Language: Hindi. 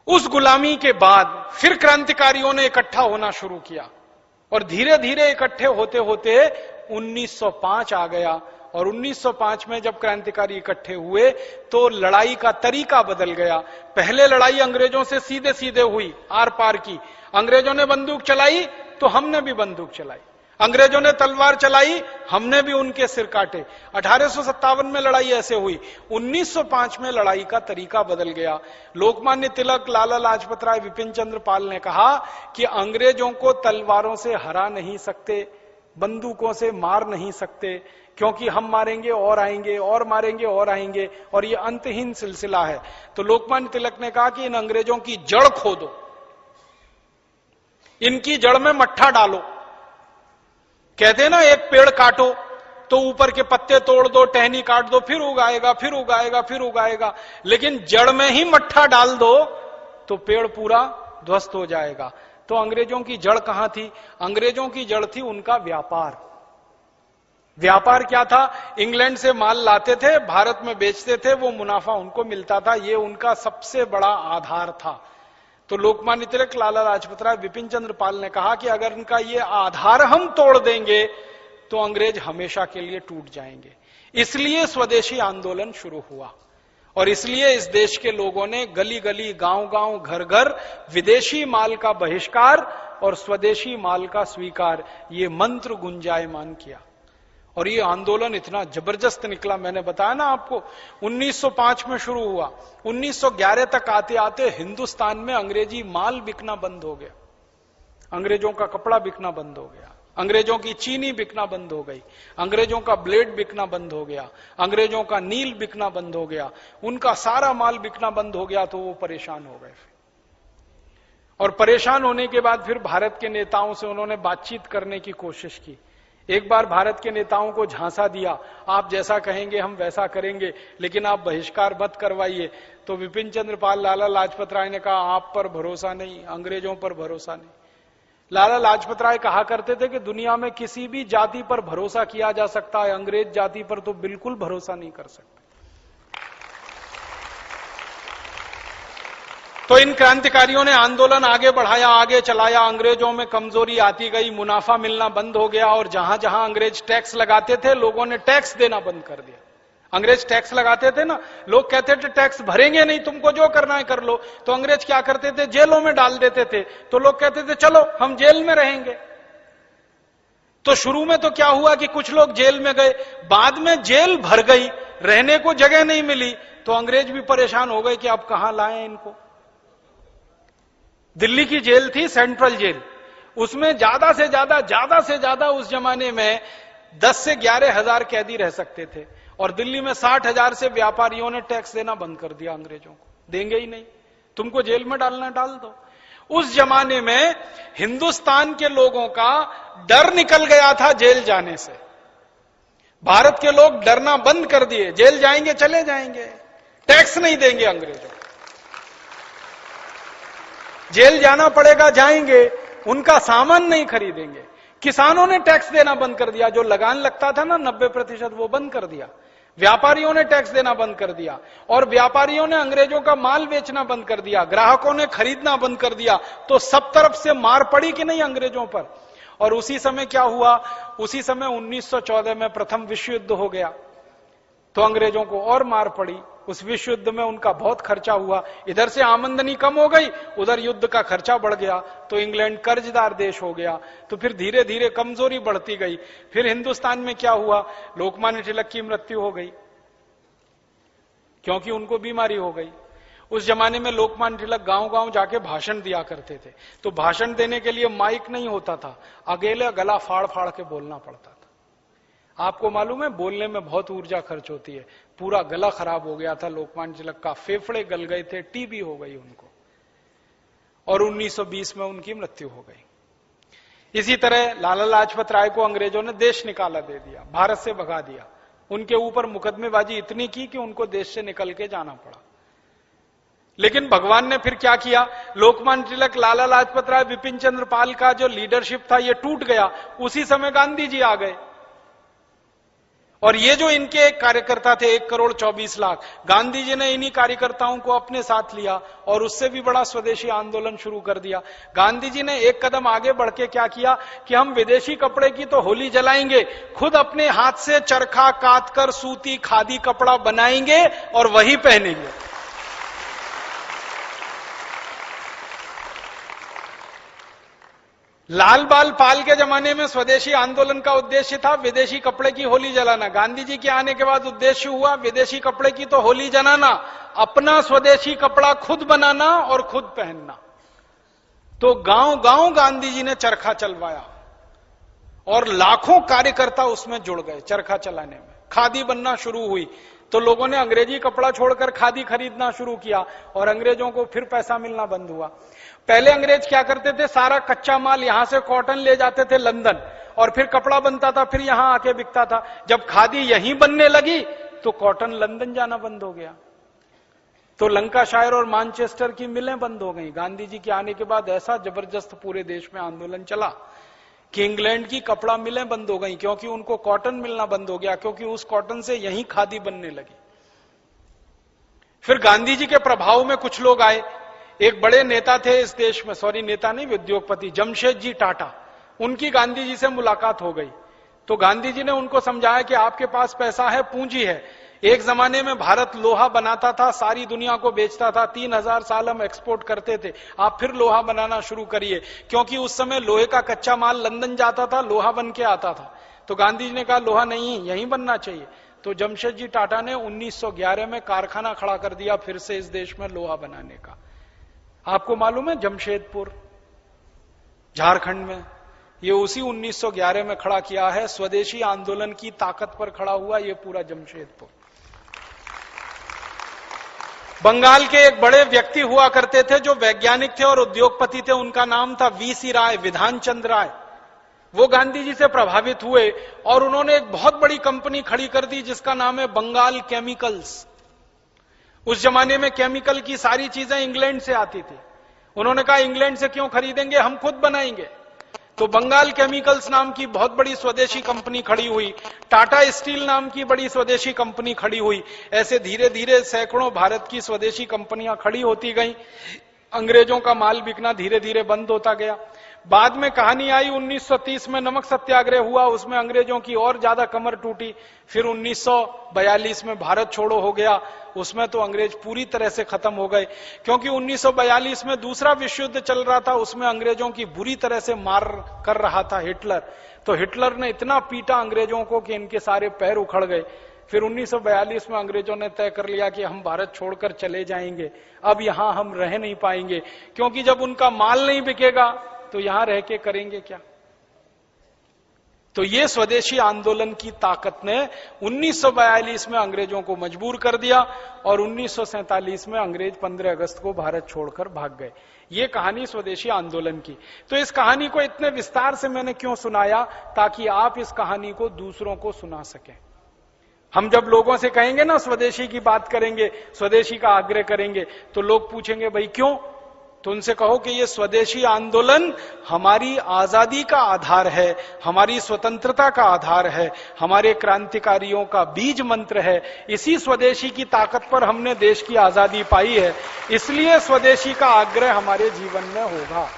उस गुलामी के बाद फिर क्रांतिकारियों ने इकट्ठा होना शुरू किया और धीरे धीरे इकट्ठे होते होते 1905 आ गया। और 1905 में जब क्रांतिकारी इकट्ठे हुए तो लड़ाई का तरीका बदल गया। पहले लड़ाई अंग्रेजों से सीधे सीधे हुई, आर पार की। अंग्रेजों ने बंदूक चलाई तो हमने भी बंदूक चलाई, अंग्रेजों ने तलवार चलाई, हमने भी उनके सिर काटे। 1857 में लड़ाई ऐसे हुई। 1905 में लड़ाई का तरीका बदल गया। लोकमान्य तिलक, लाला लाजपत राय, विपिन चंद्र पाल ने कहा कि अंग्रेजों को तलवारों से हरा नहीं सकते, बंदूकों से मार नहीं सकते, क्योंकि हम मारेंगे और आएंगे और मारेंगे और आएंगे और ये अंतहीन सिलसिला है। तो लोकमान्य तिलक ने कहा कि इन अंग्रेजों की जड़ खोदो, इनकी जड़ में मट्ठा डालो। कहते हैं ना, एक पेड़ काटो तो ऊपर के पत्ते तोड़ दो, टहनी काट दो, फिर उगाएगा, फिर उगाएगा, फिर उगाएगा। लेकिन जड़ में ही मट्ठा डाल दो तो पेड़ पूरा ध्वस्त हो जाएगा। तो अंग्रेजों की जड़ कहां थी? अंग्रेजों की जड़ थी उनका व्यापार। व्यापार क्या था? इंग्लैंड से माल लाते थे, भारत में बेचते थे, वो मुनाफा उनको मिलता था, ये उनका सबसे बड़ा आधार था। तो लोकमान्य तिलक, लाला लाजपत राय, विपिन चंद्र पाल ने कहा कि अगर इनका ये आधार हम तोड़ देंगे तो अंग्रेज हमेशा के लिए टूट जाएंगे। इसलिए स्वदेशी आंदोलन शुरू हुआ और इसलिए इस देश के लोगों ने गली गली, गांव गांव, घर घर विदेशी माल का बहिष्कार और स्वदेशी माल का स्वीकार, ये मंत्र गुंजायमान किया। और ये आंदोलन इतना जबरदस्त निकला, मैंने बताया ना आपको, 1905 में शुरू हुआ। 1911 तक आते आते हिंदुस्तान में अंग्रेजी माल बिकना बंद हो गया, अंग्रेजों का कपड़ा बिकना बंद हो गया, अंग्रेजों की चीनी बिकना बंद हो गई, अंग्रेजों का ब्लेड बिकना बंद हो गया, अंग्रेजों का नील बिकना बंद हो गया, उनका सारा माल बिकना बंद हो गया। तो वो परेशान हो गए और परेशान होने के बाद फिर भारत के नेताओं से उन्होंने बातचीत करने की कोशिश की। एक बार भारत के नेताओं को झांसा दिया, आप जैसा कहेंगे हम वैसा करेंगे, लेकिन आप बहिष्कार मत करवाइए। तो विपिन चंद्र पाल, लाला लाजपत राय ने कहा आप पर भरोसा नहीं, अंग्रेजों पर भरोसा नहीं। लाला लाजपत राय कहा करते थे कि दुनिया में किसी भी जाति पर भरोसा किया जा सकता है, अंग्रेज जाति पर तो बिल्कुल भरोसा नहीं कर सकते। तो इन क्रांतिकारियों ने आंदोलन आगे बढ़ाया, आगे चलाया, अंग्रेजों में कमजोरी आती गई, मुनाफा मिलना बंद हो गया और जहां जहां अंग्रेज टैक्स लगाते थे लोगों ने टैक्स देना बंद कर दिया। अंग्रेज टैक्स लगाते थे ना, लोग कहते थे टैक्स भरेंगे नहीं, तुमको जो करना है कर लो। तो अंग्रेज क्या करते थे? जेलों में डाल देते थे। तो लोग कहते थे चलो हम जेल में रहेंगे। तो शुरू में तो क्या हुआ कि कुछ लोग जेल में गए, बाद में जेल भर गई, रहने को जगह नहीं मिली, तो अंग्रेज भी परेशान हो गए कि अब कहां लाएं इनको। दिल्ली की जेल थी सेंट्रल जेल, उसमें ज्यादा से ज्यादा उस जमाने में 10 से 11 हजार कैदी रह सकते थे और दिल्ली में 60,000 से व्यापारियों ने टैक्स देना बंद कर दिया अंग्रेजों को, देंगे ही नहीं, तुमको जेल में डालना डाल दो। उस जमाने में हिंदुस्तान के लोगों का डर निकल गया था जेल जाने से। भारत के लोग डरना बंद कर दिए, जेल जाएंगे चले जाएंगे, टैक्स नहीं देंगे अंग्रेजों, जेल जाना पड़ेगा जाएंगे, उनका सामान नहीं खरीदेंगे। किसानों ने टैक्स देना बंद कर दिया, जो लगान लगता था ना 90%, वो बंद कर दिया। व्यापारियों ने टैक्स देना बंद कर दिया और व्यापारियों ने अंग्रेजों का माल बेचना बंद कर दिया, ग्राहकों ने खरीदना बंद कर दिया। तो सब तरफ से मार पड़ी कि नहीं अंग्रेजों पर। और उसी समय क्या हुआ? उसी समय 1914 में प्रथम विश्व युद्ध हो गया, तो अंग्रेजों को और मार पड़ी। उस विश्व युद्ध में उनका बहुत खर्चा हुआ, इधर से आमदनी कम हो गई, उधर युद्ध का खर्चा बढ़ गया, तो इंग्लैंड कर्जदार देश हो गया। तो फिर धीरे धीरे कमजोरी बढ़ती गई। फिर हिंदुस्तान में क्या हुआ? लोकमान्य तिलक की मृत्यु हो गई, क्योंकि उनको बीमारी हो गई। उस जमाने में लोकमान्य तिलक गांव गांव जाके भाषण दिया करते थे, तो भाषण देने के लिए माइक नहीं होता था, अकेले गला फाड़ फाड़ के बोलना पड़ता था। आपको मालूम है बोलने में बहुत ऊर्जा खर्च होती है। पूरा गला खराब हो गया था लोकमान्य तिलक का, फेफड़े गल गए थे, टीबी हो गई उनको, और 1920 में उनकी मृत्यु हो गई। इसी तरह लाला लाजपत राय को अंग्रेजों ने देश निकाला दे दिया, भारत से भगा दिया। उनके ऊपर मुकदमेबाजी इतनी की कि उनको देश से निकल के जाना पड़ा। लेकिन भगवान ने फिर क्या किया? लोकमान्य तिलक, लाला लाजपत राय, विपिन चंद्र पाल का जो लीडरशिप था ये टूट गया। उसी समय गांधी जी आ गए और ये जो इनके कार्यकर्ता थे 1,24,00,000, गांधी जी ने इन्हीं कार्यकर्ताओं को अपने साथ लिया और उससे भी बड़ा स्वदेशी आंदोलन शुरू कर दिया। गांधी जी ने एक कदम आगे बढ़ के क्या किया कि हम विदेशी कपड़े की तो होली जलाएंगे, खुद अपने हाथ से चरखा काटकर सूती खादी कपड़ा बनाएंगे और वही पहनेंगे। लाल बाल पाल के जमाने में स्वदेशी आंदोलन का उद्देश्य था विदेशी कपड़े की होली जलाना। गांधी जी के आने के बाद उद्देश्य हुआ विदेशी कपड़े की तो होली जलाना, अपना स्वदेशी कपड़ा खुद बनाना और खुद पहनना। तो गांव गांव गांधी जी ने चरखा चलवाया और लाखों कार्यकर्ता उसमें जुड़ गए चरखा चलाने में। खादी बनना शुरू हुई तो लोगों ने अंग्रेजी कपड़ा छोड़कर खादी खरीदना शुरू किया और अंग्रेजों को फिर पैसा मिलना बंद हुआ। पहले अंग्रेज क्या करते थे, सारा कच्चा माल यहां से कॉटन ले जाते थे लंदन और फिर कपड़ा बनता था, फिर यहां आके बिकता था। जब खादी यहीं बनने लगी तो कॉटन लंदन जाना बंद हो गया, तो लंकाशायर और मैनचेस्टर की मिलें बंद हो गई। गांधी जी के आने के बाद ऐसा जबरदस्त पूरे देश में आंदोलन चला कि इंग्लैंड की कपड़ा मिलें बंद हो गई, क्योंकि उनको कॉटन मिलना बंद हो गया, क्योंकि उस कॉटन से यहीं खादी बनने लगी। फिर गांधी जी के प्रभाव में कुछ लोग आए। एक बड़े नेता थे इस देश में, सॉरी नेता नहीं, उद्योगपति, जमशेदजी टाटा, उनकी गांधी जी से मुलाकात हो गई। तो गांधी जी ने उनको समझाया कि आपके पास पैसा है, पूंजी है। एक जमाने में भारत लोहा बनाता था, सारी दुनिया को बेचता था, 3000 साल हम एक्सपोर्ट करते थे। आप फिर लोहा बनाना शुरू करिए, क्योंकि उस समय लोहे का कच्चा माल लंदन जाता था, लोहा बन के आता था। तो गांधी जी ने कहा लोहा नहीं, यहीं बनना चाहिए। तो जमशेदजी टाटा ने 1911 में कारखाना खड़ा कर दिया फिर से इस देश में लोहा बनाने का। आपको मालूम है जमशेदपुर झारखंड में, ये उसी 1911 में खड़ा किया है। स्वदेशी आंदोलन की ताकत पर खड़ा हुआ ये पूरा जमशेदपुर। बंगाल के एक बड़े व्यक्ति हुआ करते थे जो वैज्ञानिक थे और उद्योगपति थे, उनका नाम था वीसी राय, विधान चंद्र राय। वो गांधी जी से प्रभावित हुए और उन्होंने एक बहुत बड़ी कंपनी खड़ी कर दी जिसका नाम है बंगाल केमिकल्स। उस जमाने में केमिकल की सारी चीजें इंग्लैंड से आती थी। उन्होंने कहा इंग्लैंड से क्यों खरीदेंगे, हम खुद बनाएंगे। तो बंगाल केमिकल्स नाम की बहुत बड़ी स्वदेशी कंपनी खड़ी हुई, टाटा स्टील नाम की बड़ी स्वदेशी कंपनी खड़ी हुई। ऐसे धीरे धीरे सैकड़ों भारत की स्वदेशी कंपनियां खड़ी होती गई। अंग्रेजों का माल बिकना धीरे धीरे बंद होता गया। बाद में कहानी आई 1930 में नमक सत्याग्रह हुआ, उसमें अंग्रेजों की और ज्यादा कमर टूटी। फिर 1942 में भारत छोड़ो हो गया, उसमें तो अंग्रेज पूरी तरह से खत्म हो गए, क्योंकि 1942 में दूसरा विश्व युद्ध चल रहा था, उसमें अंग्रेजों की बुरी तरह से मार कर रहा था हिटलर। तो हिटलर ने इतना पीटा अंग्रेजों को कि इनके सारे पैर उखड़ गए। फिर 1942 में अंग्रेजों ने तय कर लिया कि हम भारत छोड़कर चले जाएंगे, अब यहां हम रह नहीं पाएंगे, क्योंकि जब उनका माल नहीं बिकेगा तो यहां रह के करेंगे क्या। तो ये स्वदेशी आंदोलन की ताकत ने 1942 में अंग्रेजों को मजबूर कर दिया और 1947 में अंग्रेज 15 अगस्त को भारत छोड़कर भाग गए। ये कहानी स्वदेशी आंदोलन की। तो इस कहानी को इतने विस्तार से मैंने क्यों सुनाया, ताकि आप इस कहानी को दूसरों को सुना सकें। हम जब लोगों से कहेंगे ना स्वदेशी की बात करेंगे, स्वदेशी का आग्रह करेंगे, तो लोग पूछेंगे भाई क्यों। तो उनसे कहो कि ये स्वदेशी आंदोलन हमारी आजादी का आधार है, हमारी स्वतंत्रता का आधार है, हमारे क्रांतिकारियों का बीज मंत्र है। इसी स्वदेशी की ताकत पर हमने देश की आजादी पाई है, इसलिए स्वदेशी का आग्रह हमारे जीवन में होगा।